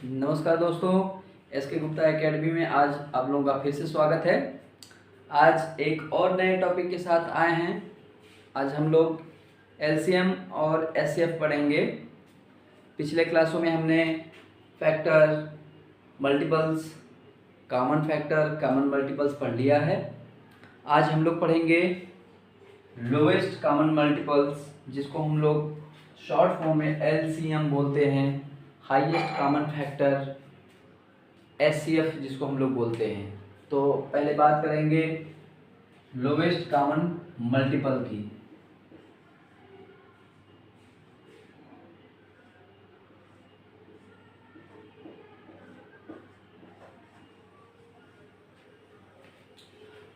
नमस्कार दोस्तों, एस के गुप्ता एकेडमी में आज आप लोगों का फिर से स्वागत है। आज एक और नए टॉपिक के साथ आए हैं। आज हम लोग एलसीएम और एचसीएफ पढ़ेंगे। पिछले क्लासों में हमने factor, multiples, common factor, common multiples पढ़ लिया है। आज हम लोग पढ़ेंगे लोएस्ट कॉमन मल्टीपल्स, जिसको हम लोग शॉर्ट फॉर्म में एलसीएम बोलते हैं। हाईएस्ट कॉमन फैक्टर एचसीएफ जिसको हम लोग बोलते हैं। तो पहले बात करेंगे लोवेस्ट कॉमन मल्टीपल की।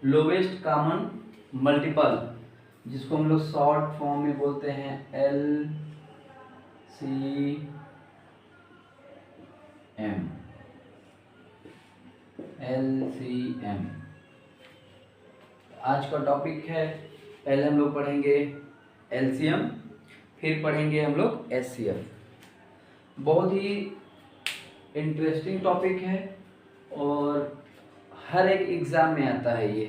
लोवेस्ट कॉमन मल्टीपल जिसको हम लोग शॉर्ट फॉर्म में बोलते हैं एल सी एम। LCM आज का टॉपिक है। पहले हम लोग पढ़ेंगे LCM, फिर पढ़ेंगे हम लोग HCF। बहुत ही इंटरेस्टिंग टॉपिक है और हर एक एग्ज़ाम में आता है ये।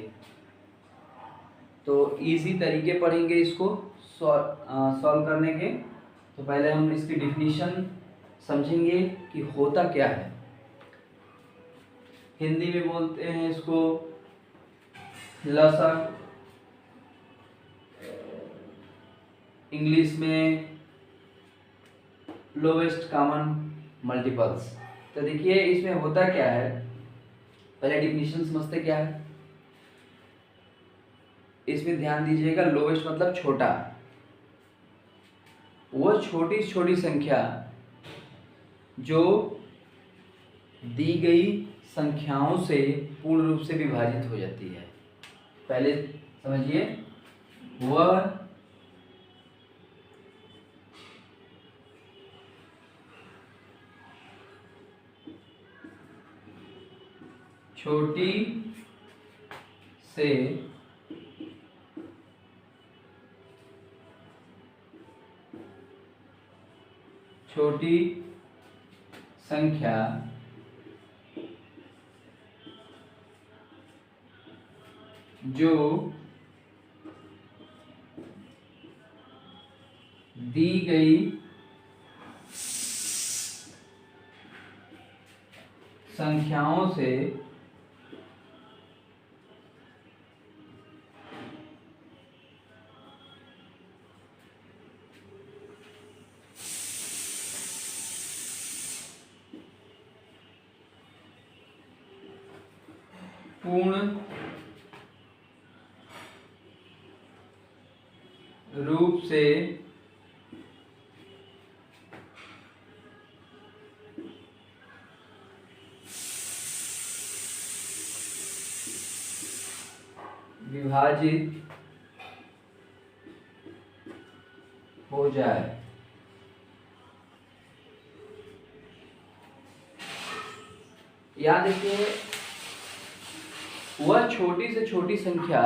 तो इजी तरीके पढ़ेंगे इसको सॉल्व करने के। तो पहले हम इसकी डिफिनीशन समझेंगे कि होता क्या है। हिंदी में बोलते हैं इसको लसागु, इंग्लिश में लोवेस्ट कॉमन मल्टीपल्स। तो देखिए इसमें होता क्या है, पहले डिफिनीशन समझते क्या है। इसमें ध्यान दीजिएगा, लोवेस्ट मतलब छोटा। वो छोटी छोटी संख्या जो दी गई संख्याओं से पूर्ण रूप से विभाजित हो जाती है। पहले समझिए, वह छोटी से छोटी संख्या जो दी गई संख्याओं से पूर्ण रूप से विभाजित हो जाए। याद रखिए, वह छोटी से छोटी संख्या,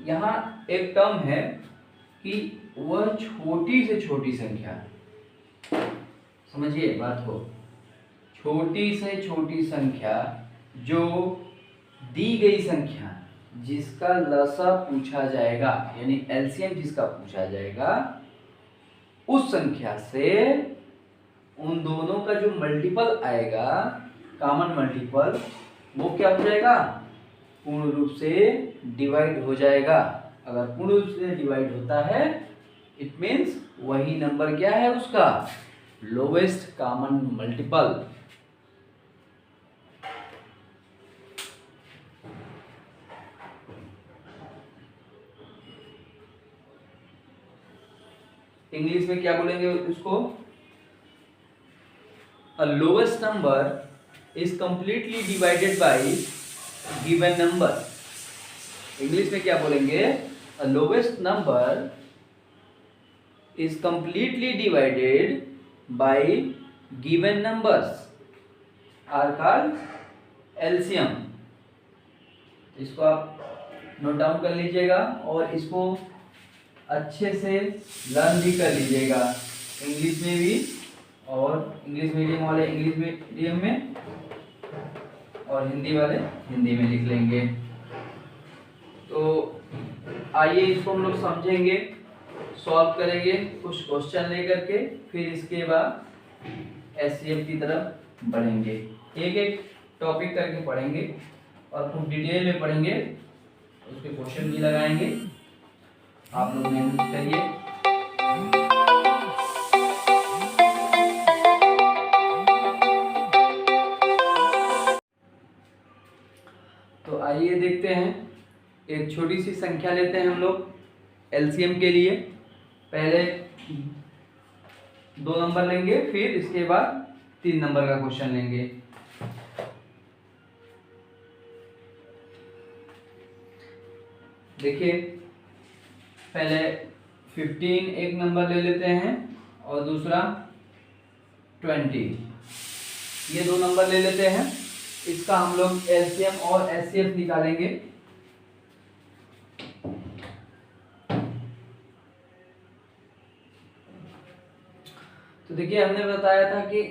यहाँ एक टर्म है कि वह छोटी से छोटी संख्या। समझिए बात को, छोटी से छोटी संख्या जो दी गई संख्या जिसका लसा पूछा जाएगा, यानी एलसीएम जिसका पूछा जाएगा, उस संख्या से उन दोनों का जो मल्टीपल आएगा, कॉमन मल्टीपल, वो क्या हो जाएगा, पूर्ण रूप से डिवाइड हो जाएगा। अगर पूर्ण रूप से डिवाइड होता है, इट मीन्स वही नंबर क्या है उसका लोवेस्ट कॉमन मल्टीपल। इंग्लिश में क्या बोलेंगे उसको, a lowest number is completely divided by given number. English में क्या बोलेंगे, a lowest number is completely divided by given numbers are called LCM. इसको आप नोट डाउन कर लीजिएगा और इसको अच्छे से लर्न भी कर लीजिएगा, इंग्लिश में भी और इंग्लिश मीडियम वाले इंग्लिश मीडियम में और हिंदी वाले हिंदी में लिख लेंगे। तो आइए इसको हम लोग समझेंगे, सॉल्व करेंगे कुछ क्वेश्चन लेकर के, फिर इसके बाद एससीएफ की तरफ बढ़ेंगे। एक एक टॉपिक करके पढ़ेंगे और खूब डिटेल में पढ़ेंगे, उसके क्वेश्चन भी लगाएंगे। आप लोग मेहनत करिए। तो आइए देखते हैं, एक छोटी सी संख्या लेते हैं हम लोग एलसीएम के लिए। पहले 2 नंबर लेंगे, फिर इसके बाद 3 नंबर का क्वेश्चन लेंगे। देखिए, पहले 15 एक नंबर ले लेते हैं और दूसरा 20, ये 2 नंबर ले लेते हैं। इसका हम लोग एलसीएम और एचसीएफ निकालेंगे। तो देखिए, हमने बताया था कि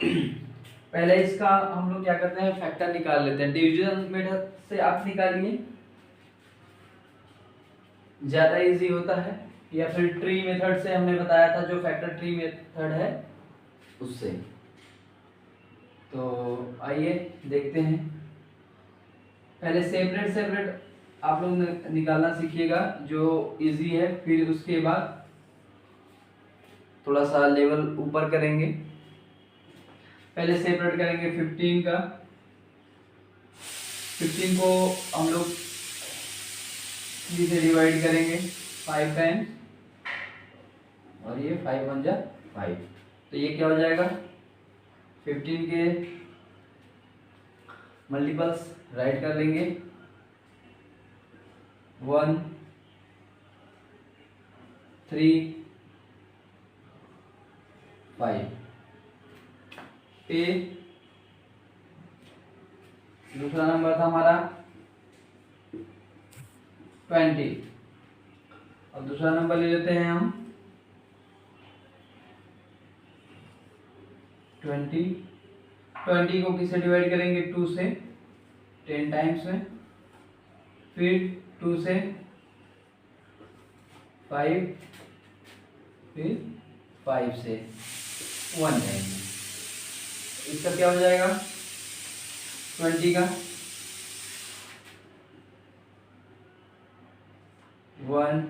पहले इसका हम लोग क्या करते हैं, फैक्टर निकाल लेते हैं। डिवीजन मेथड से आप निकालिए, ज्यादा इजी होता है, या फिर ट्री मेथड से हमने बताया था, जो फैक्टर ट्री मेथड है उससे। तो आइए देखते हैं। पहले सेपरेट सेपरेट आप लोग निकालना सीखिएगा, जो इजी है, फिर उसके बाद थोड़ा सा लेवल ऊपर करेंगे। पहले सेपरेट करेंगे 15 का। 15 को हम लोग 3 से डिवाइड करेंगे 5 टाइम्स, और ये 5 1 जा 5, तो ये क्या हो जाएगा, 15 के मल्टीपल्स राइट कर लेंगे। 1 3 5 पे दूसरा नंबर था हमारा 20, और दूसरा नंबर ले लेते हैं हम 20। 20 को किससे डिवाइड करेंगे, 2 से 10 टाइम्स में, फिर 2 से 5, फिर 5 से 1 टाइम। इसका क्या हो जाएगा, 20 का 1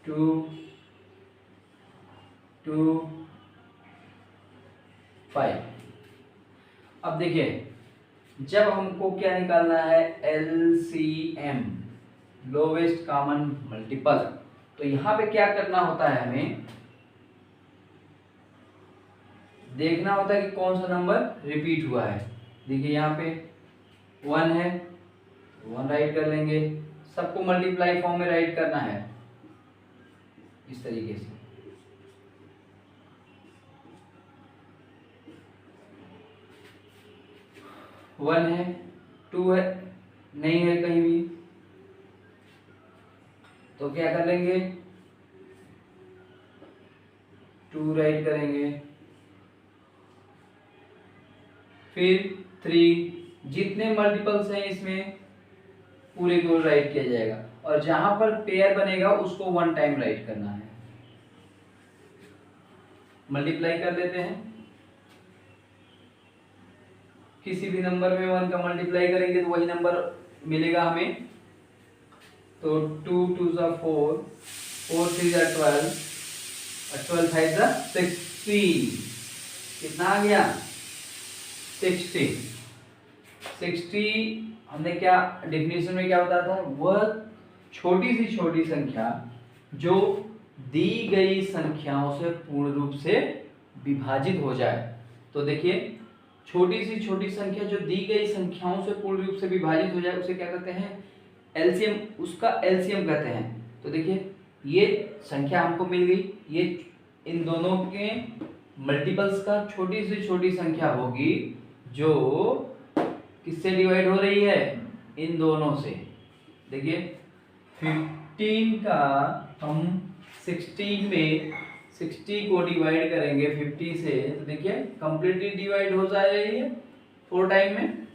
2 2 5। अब देखिए, जब हमको क्या निकालना है, एलसीएम, लोवेस्ट कॉमन मल्टीपल, तो यहां पे क्या करना होता है, हमें देखना होता है कि कौन सा नंबर रिपीट हुआ है। देखिए, यहाँ पे 1 है, 1 राइट कर लेंगे। सबको मल्टीप्लाई फॉर्म में राइट करना है, इस तरीके से। वन है, 2 है, नहीं है कहीं भी, तो क्या कर लेंगे, 2 राइट करेंगे। फिर 3, जितने मल्टीपल्स हैं इसमें पूरे को राइट किया जाएगा, और जहां पर पेयर बनेगा उसको 1 टाइम राइट करना है। मल्टीप्लाई कर लेते हैं, किसी भी नंबर में 1 का मल्टीप्लाई करेंगे तो वही नंबर मिलेगा हमें। तो 2 2 4 4 3 12, 12 5 16, कितना आ गया, 60। 60 हमने क्या डेफिनेशन में क्या बताया था, वह छोटी सी छोटी संख्या जो दी गई संख्याओं से पूर्ण रूप से विभाजित हो जाए। तो देखिए, छोटी सी छोटी संख्या जो दी गई संख्याओं से पूर्ण रूप से विभाजित हो जाए उसे क्या कहते हैं, एलसीएम, उसका एलसीएम कहते हैं। तो देखिए, ये संख्या हमको मिल गई, ये इन दोनों के मल्टीपल्स का छोटी से छोटी संख्या होगी जो किससे डिवाइड हो रही है, इन दोनों से। देखिए, 15 का हम 16 में 60 को डिवाइड करेंगे 50 से तो देखिए कंप्लीटली डिवाइड हो जाएगा ये 4 टाइम में,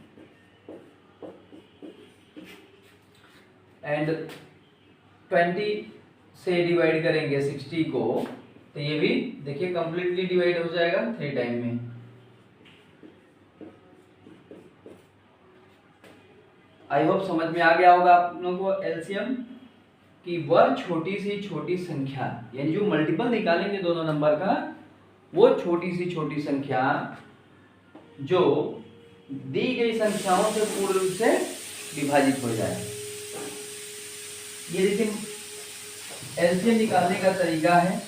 एंड 20 से डिवाइड करेंगे 60 को तो ये भी देखिए कंप्लीटली डिवाइड हो जाएगा 3 टाइम में। आई होप समझ में आ गया होगा आप लोगों को एलसीएम कि वह छोटी सी छोटी संख्या, यानी जो मल्टीपल निकालेंगे दोनों नंबर का, वो छोटी सी छोटी संख्या जो दी गई संख्याओं से पूर्ण रूप से विभाजित हो जाए। ये देखिए एलसीएम निकालने का तरीका है।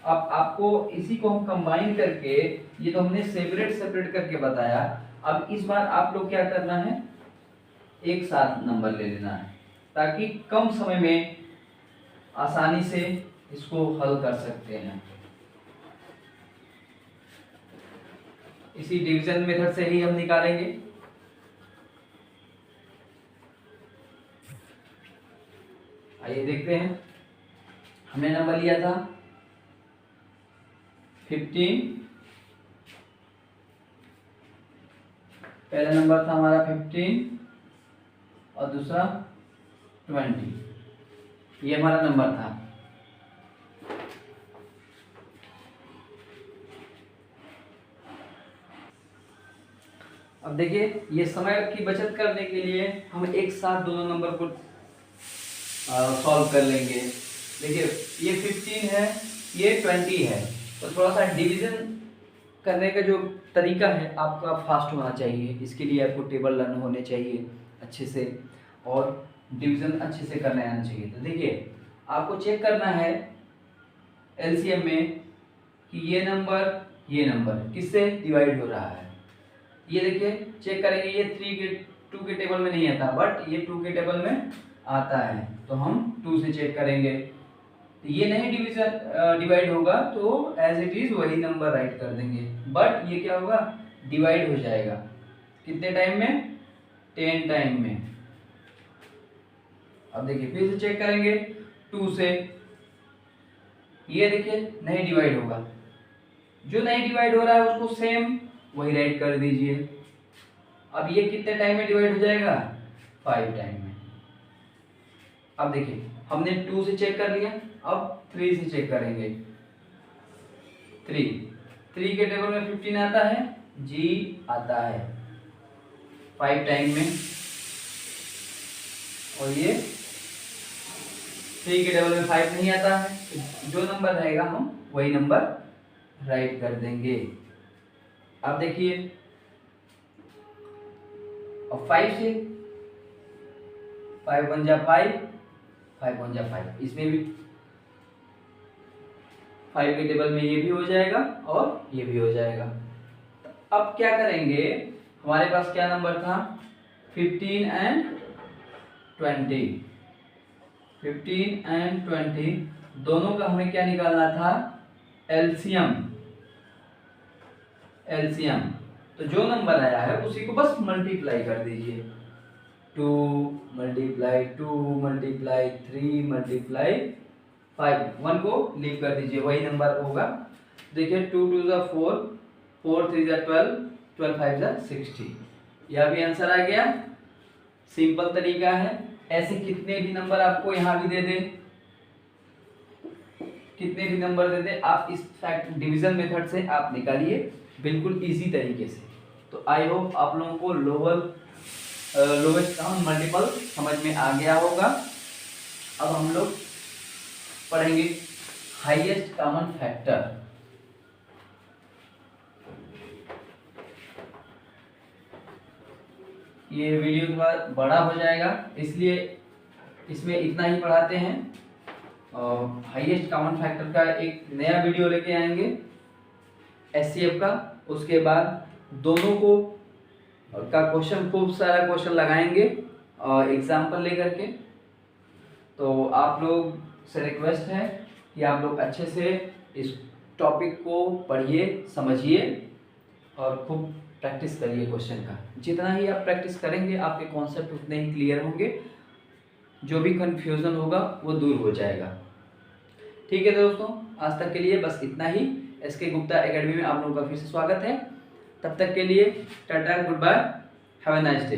अब आपको इसी को हम कंबाइन करके, ये तो हमने सेपरेट सेपरेट करके बताया, अब इस बार आप लोग क्या करना है, एक साथ नंबर ले लेना है ताकि कम समय में आसानी से इसको हल कर सकते हैं। इसी डिवीजन मेथड से ही हम निकालेंगे। आइए देखते हैं, हमने नंबर लिया था 15, पहला नंबर था हमारा 15 और दूसरा 20, ये हमारा नंबर था। अब देखिए ये समय की बचत करने के लिए हम एक साथ दोनों नंबर को सॉल्व कर लेंगे। देखिए ये 15 है, ये 20 है, तो थोड़ा सा डिवीजन करने का जो तरीका है आपका फास्ट होना चाहिए। इसके लिए आपको टेबल लर्न होने चाहिए अच्छे से और डिवीजन अच्छे से करना आना चाहिए। तो देखिए आपको चेक करना है एलसीएम में कि ये नंबर किससे डिवाइड हो रहा है। ये देखिए चेक करेंगे, ये 2 के टेबल में नहीं आता, बट ये 2 के टेबल में आता है, तो हम 2 से चेक करेंगे। तो ये नहीं डिवाइड होगा तो एज इट इज वही नंबर राइट कर देंगे, बट ये क्या होगा, डिवाइड हो जाएगा। कितने टाइम में, 10 टाइम में। अब देखिए फिर से चेक करेंगे 2 से, ये देखिए नहीं डिवाइड होगा, जो नहीं डिवाइड हो रहा है उसको सेम वही राइट कर दीजिए। अब ये कितने टाइम में डिवाइड हो जाएगा, 5 टाइम में। अब देखिए हमने 2 से चेक कर लिया, अब 3 से चेक करेंगे। 3 के टेबल में 15 आता है, जी आता है 5 टाइम में, और ये 3 के टेबल में 5 नहीं आता है, तो जो नंबर रहेगा हम वही नंबर राइट कर देंगे। अब देखिए अब 5 से 5 1 जा 5, 5 1 जा 5, इसमें भी 5 के टेबल में ये भी हो जाएगा और ये भी हो जाएगा। अब क्या करेंगे, हमारे पास क्या नंबर था, 15 एंड 20। 15 एंड 20 दोनों का हमें क्या निकालना था, एलसीएम। तो जो नंबर आया है उसी को बस मल्टीप्लाई कर दीजिए, 2 मल्टीप्लाई 2 मल्टीप्लाई 3 मल्टीप्लाई 5, 1 को लीव कर दीजिए, वही नंबर होगा। देखिए 2 2 जा 4, 4 3 जा 12, 12 5 जा 60, यह भी आंसर आ गया। सिंपल तरीका है, ऐसे कितने भी नंबर आपको यहाँ भी दे दे, कितने भी नंबर दे दे, आप इस फैक्ट डिवीजन मेथड से आप निकालिए बिल्कुल इजी तरीके से। तो आई होप आप लोगों को लोवेस्ट कॉमन मल्टीपल समझ में आ गया होगा। अब हम लोग पढ़ेंगे हाईएस्ट कॉमन फैक्टर। ये वीडियो थोड़ा बड़ा हो जाएगा, इसलिए इसमें इतना ही पढ़ाते हैं। हाईएस्ट कॉमन फैक्टर का एक नया वीडियो लेके आएंगे एचसीएफ का, उसके बाद दोनों को का क्वेश्चन, खूब सारा क्वेश्चन लगाएंगे एग्जाम्पल लेकर के। तो आप लोग से रिक्वेस्ट है कि आप लोग अच्छे से इस टॉपिक को पढ़िए, समझिए और खूब प्रैक्टिस करिए क्वेश्चन का। जितना ही आप प्रैक्टिस करेंगे आपके कॉन्सेप्ट उतने ही क्लियर होंगे, जो भी कन्फ्यूज़न होगा वो दूर हो जाएगा। ठीक है दोस्तों, आज तक के लिए बस इतना ही। SK गुप्ता एकेडमी में आप लोगों का फिर से स्वागत है। तब तक के लिए tata, good bye, have a nice day.